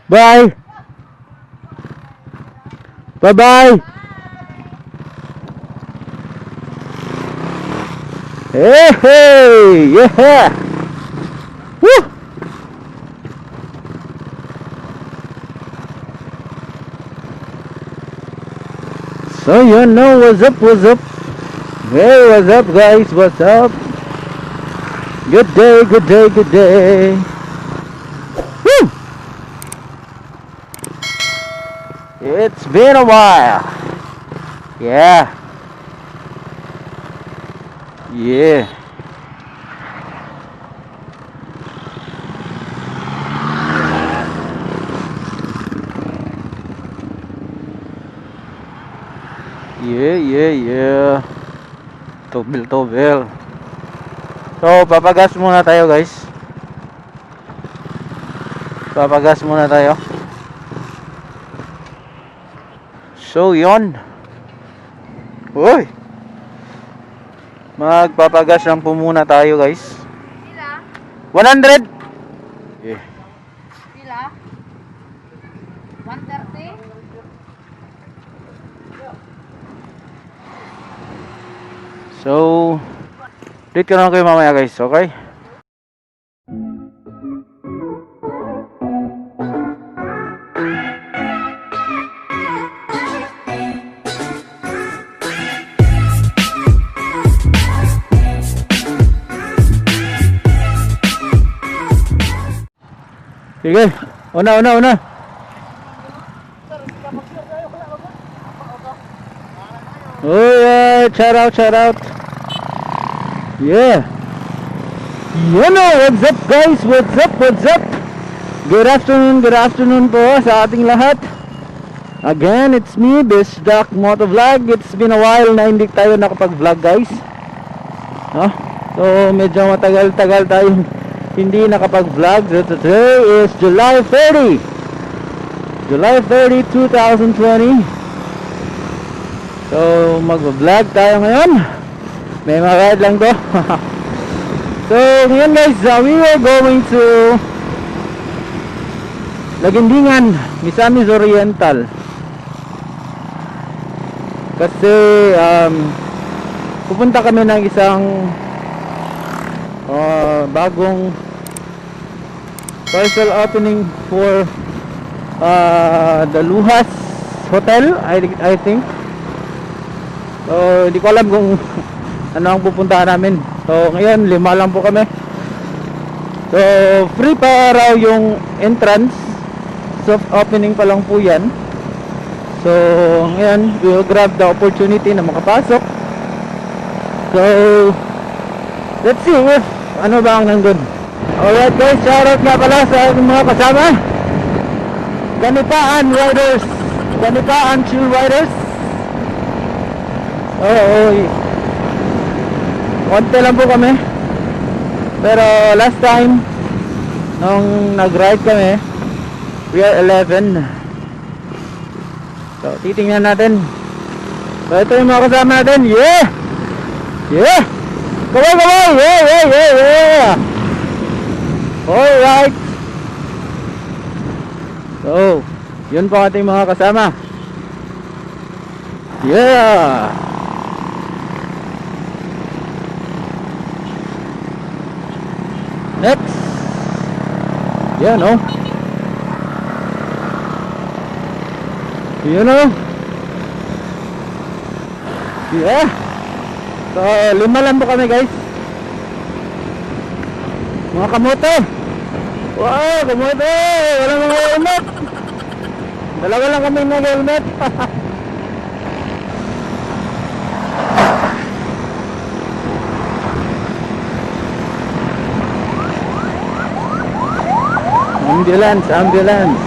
Bye. Bye-bye. Hey, hey, yeah. Woo. So you know what's up, what's up? Hey, what's up guys, what's up? Good day, good day, good day. Woo! It's been a while. Yeah. Yeah. Yeah. Tobil. So, papagas muna tayo guys. Papagas muna tayo. So, yon. Uy! Magpapagas lang po muna tayo guys. Pila? 100! Yeah. Pila? 130? So, date ko na kayo mamaya guys, okay? Sige, una. Oh yeah, shout out. Yeah. You know, what's up guys? What's up? Good afternoon po sa ating lahat. Again, it's me, BeshDak MotoVlog. It's been a while na hindi tayo nakapag-vlog guys. No? So, medyo matagal-tagal tayong hindi nakapag-vlog. So, today is July 30, 2020. So, mag-vlog tayo ngayon. May mga lang to. So, ngayon guys, we are going to Laguindingan, Misamis Oriental. Kasi, pupunta kami ng isang bagong partial opening for the Lohas Hotel, I think. So, hindi ko alam kung ano ang pupuntahan namin. So, ngayon, 5 lang po kami. So, free pa raw yung entrance. Soft opening pa lang po yan. So, ngayon, we will grab the opportunity na makapasok. So, let's see if ano ba ang nandun. Alright guys, shoutout nga pala sa aking mga kasama. Ganipaan Riders, Ganipaan Chill Riders. Konti lang po kami. Pero last time nung nag-ride kami, we are 11. So titingnan natin. So ito yung mga kasama natin. Yeah. Come on. Yeah. Alright. So yun po ating mga kasama. Yeah. Next. Yeah, no. You know. Yeah. So, 5 lang po kami guys. Mga kamote. Wow, kamote. Walang mga helmet. Dalawa lang kami ng helmet. Ambulance.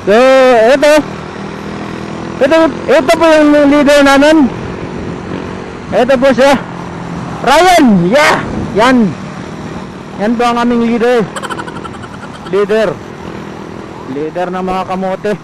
So, ito po yung leader namin. Ito po siya. Ryan! Yeah! Yan! Yan po ang aming leader. Leader ng mga kamote.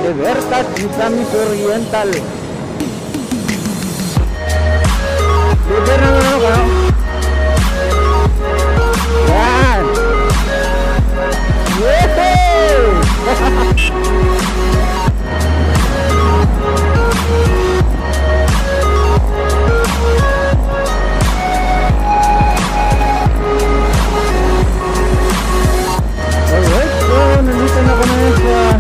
Libertad Misamis Oriental. Liber ng ano ka? Yan! Yehey! Alright, so nandito na kami sa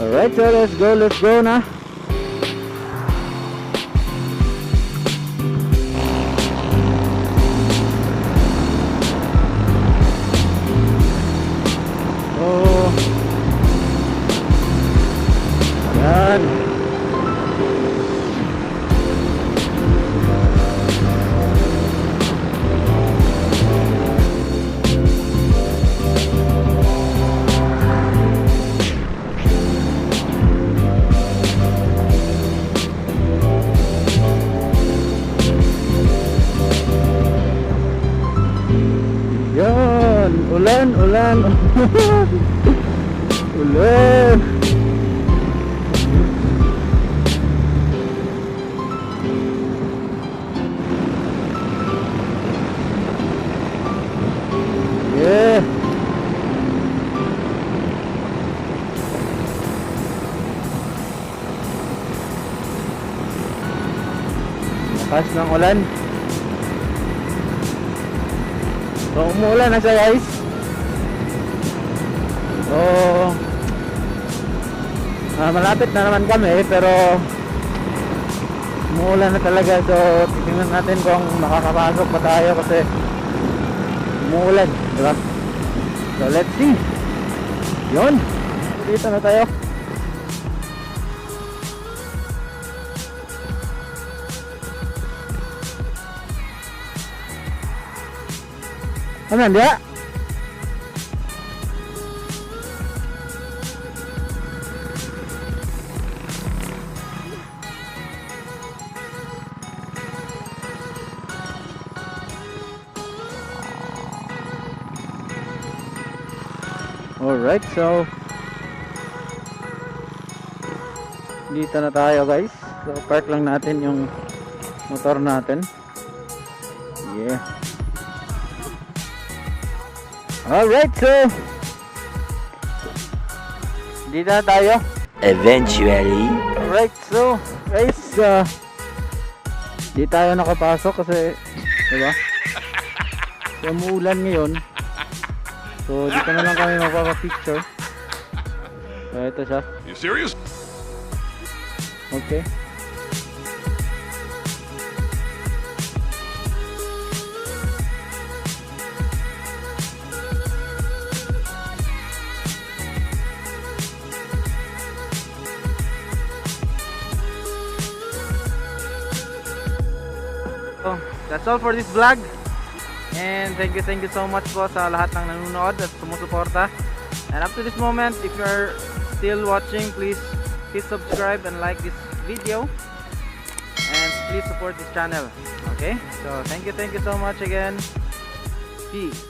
Alright, so let's go na. Oh. Yan. Ulan. Ulan. Yeah. Lakas ng ulan. So umuulan na siya, guys. So malapit na naman kami, pero umuulan na talaga. So titingnan natin kung makakapasok pa tayo kasi umuulan, diba? So let's see. Yun, dito na tayo. Ano dia? Alright, so dito na tayo guys. So park lang natin yung motor natin. Yeah. Alright, so dito na tayo. Eventually. Alright, so guys, di tayo nakapasok kasi diba? So umuulan ngayon. So dito na lang kami magpapapicture. So ito siya. You serious? Okay. So, that's all for this vlog. And thank you so much po sa lahat ng nanonood at sumusuporta. And up to this moment, if you are still watching, please hit subscribe and like this video. And please support this channel. Okay? So thank you so much again. Peace.